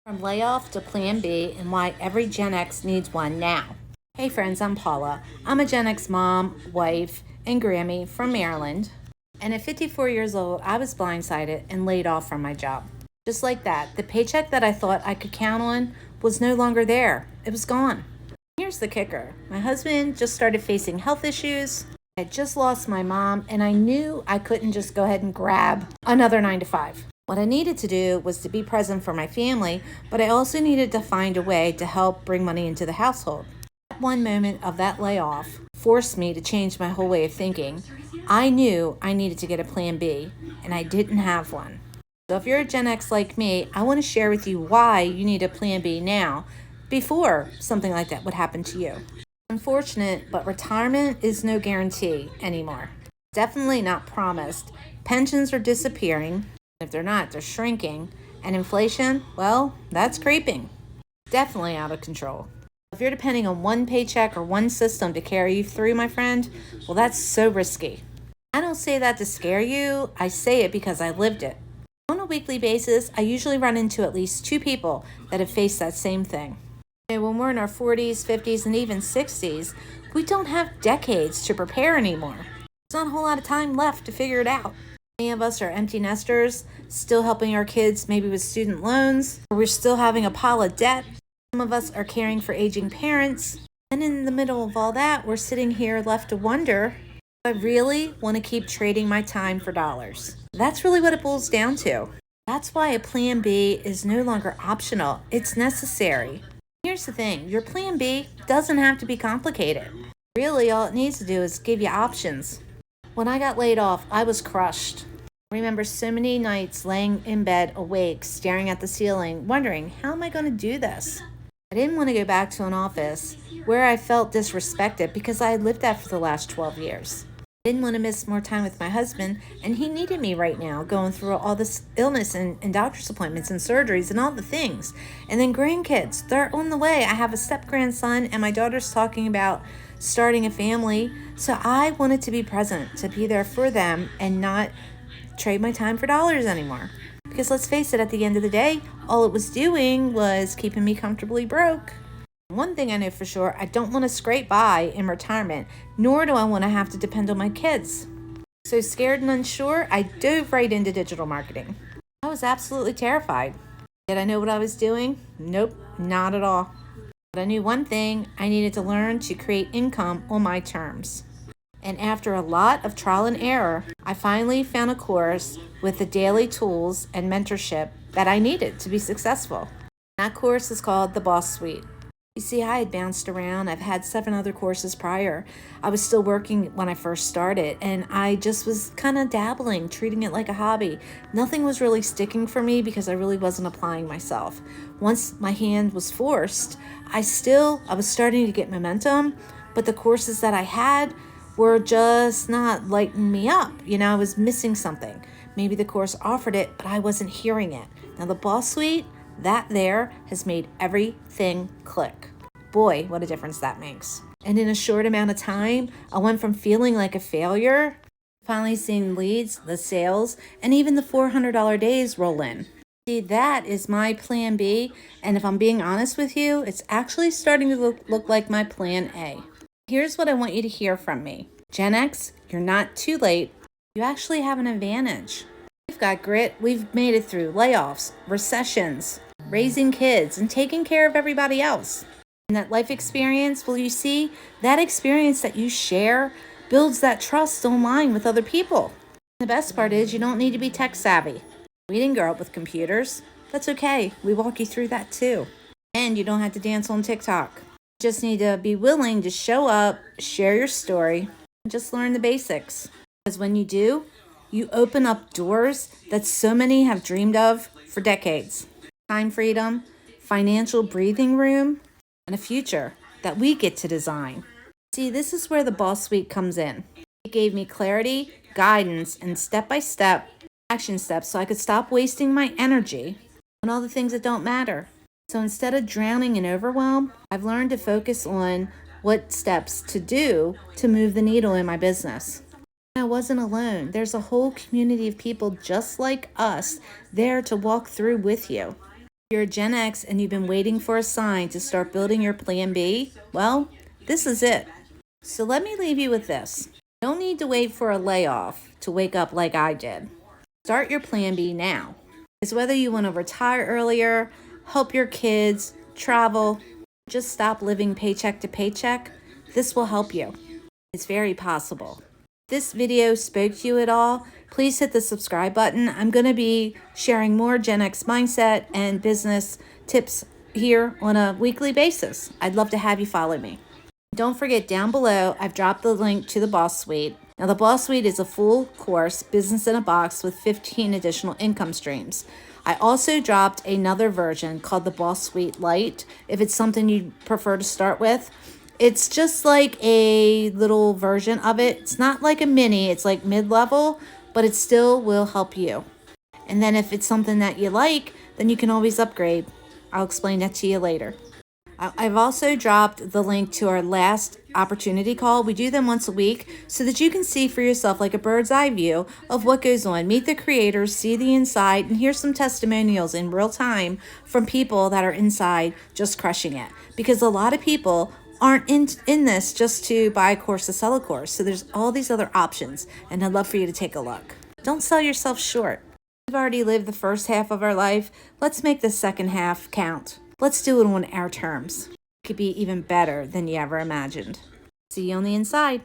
From layoff to Plan B and why every Gen X needs one now. Hey friends, I'm Paula. I'm a Gen X mom, wife, and Grammy from Maryland. And at 54 years old, I was blindsided and laid off from my job. Just like that, the paycheck that I thought I could count on was no longer there. It was gone. Here's the kicker. My husband just started facing health issues. I had just lost my mom, and I knew I couldn't just go ahead and grab another 9 to 5. What I needed to do was to be present for my family, but I also needed to find a way to help bring money into the household. That one moment of that layoff forced me to change my whole way of thinking. I knew I needed to get a plan B, and I didn't have one. So if you're a Gen X like me, I want to share with you why you need a plan B now before something like that would happen to you. Unfortunate, but retirement is no guarantee anymore. Definitely not promised. Pensions are disappearing. If they're not, they're shrinking. And inflation, well, that's creeping. Definitely out of control. If you're depending on one paycheck or one system to carry you through, my friend, well, that's so risky. I don't say that to scare you. I say it because I lived it. On a weekly basis, I usually run into at least 2 people that have faced that same thing. When we're in our 40s, 50s, and even 60s, we don't have decades to prepare anymore. There's not a whole lot of time left to figure it out. Many of us are empty nesters, still helping our kids maybe with student loans, or we're still having a pile of debt. Some of us are caring for aging parents. And in the middle of all that, we're sitting here left to wonder, do I really want to keep trading my time for dollars? That's really what it boils down to. That's why a plan B is no longer optional. It's necessary. Here's the thing, your plan B doesn't have to be complicated. Really, all it needs to do is give you options. When I got laid off, I was crushed. I remember so many nights laying in bed awake, staring at the ceiling, wondering, how am I going to do this? I didn't want to go back to an office where I felt disrespected because I had lived that for the last 12 years. I didn't want to miss more time with my husband, and he needed me right now, going through all this illness and doctor's appointments and surgeries and all the things. And then grandkids, they're on the way. I have a step-grandson, and my daughter's talking about starting a family. So I wanted to be present, to be there for them and not trade my time for dollars anymore. Because let's face it, at the end of the day, all it was doing was keeping me comfortably broke. One thing I know for sure, I don't want to scrape by in retirement, nor do I want to have to depend on my kids. So scared and unsure, I dove right into digital marketing. I was absolutely terrified. Did I know what I was doing? Nope, not at all. But I knew one thing, I needed to learn to create income on my terms. And after a lot of trial and error, I finally found a course with the daily tools and mentorship that I needed to be successful. That course is called the Boss Suite. You see, I had bounced around. I've had 7 other courses prior. I was still working when I first started, and I just was kind of dabbling, treating it like a hobby. Nothing was really sticking for me because I really wasn't applying myself. Once my hand was forced, I was starting to get momentum, but the courses that I had were just not lighting me up. I was missing something. Maybe the course offered it, but I wasn't hearing it. Now the Boss Suite, that there has made everything click. Boy, what a difference that makes. And in a short amount of time, I went from feeling like a failure, finally seeing leads, the sales, and even the $400 days roll in. See, that is my plan B, and if I'm being honest with you, it's actually starting to look like my plan A. Here's what I want you to hear from me. Gen X, you're not too late. You actually have an advantage. We've got grit. We've made it through layoffs, recessions, raising kids, and taking care of everybody else. And that life experience, well, you see, that experience that you share builds that trust online with other people. The best part is you don't need to be tech savvy. We didn't grow up with computers. That's okay. We walk you through that too. And you don't have to dance on TikTok. You just need to be willing to show up, share your story, and just learn the basics. Because when you do, you open up doors that so many have dreamed of for decades. Time freedom, financial breathing room, and a future that we get to design. See, this is where the Boss Suite comes in. It gave me clarity, guidance, and step-by-step action steps so I could stop wasting my energy on all the things that don't matter. So instead of drowning in overwhelm, I've learned to focus on what steps to do to move the needle in my business. I wasn't alone. There's a whole community of people just like us there to walk through with you. You're a Gen X and you've been waiting for a sign to start building your plan B? Well, this is it. So let me leave you with this. You don't need to wait for a layoff to wake up like I did. Start your plan B now. It's whether you want to retire earlier, help your kids, travel, just stop living paycheck to paycheck, this will help you. It's very possible. If this video spoke to you at all, please hit the subscribe button. I'm going to be sharing more Gen X mindset and business tips here on a weekly basis. I'd love to have you follow me. Don't forget, down below, I've dropped the link to the Boss Suite. Now, the Boss Suite is a full course, business in a box with 15 additional income streams. I also dropped another version called the Boss Suite Lite, if it's something you prefer to start with. It's just like a little version of it. It's not like a mini, it's like mid-level, but it still will help you. And then if it's something that you like, then you can always upgrade. I'll explain that to you later. I've also dropped the link to our last opportunity call. We do them once a week so that you can see for yourself like a bird's eye view of what goes on. Meet the creators, see the inside, and hear some testimonials in real time from people that are inside just crushing it. Because a lot of people aren't in this just to buy a course to sell a course. So there's all these other options, and I'd love for you to take a look. Don't sell yourself short. We've already lived the first half of our life. Let's make the second half count. Let's do it on our terms. It could be even better than you ever imagined. See you on the inside.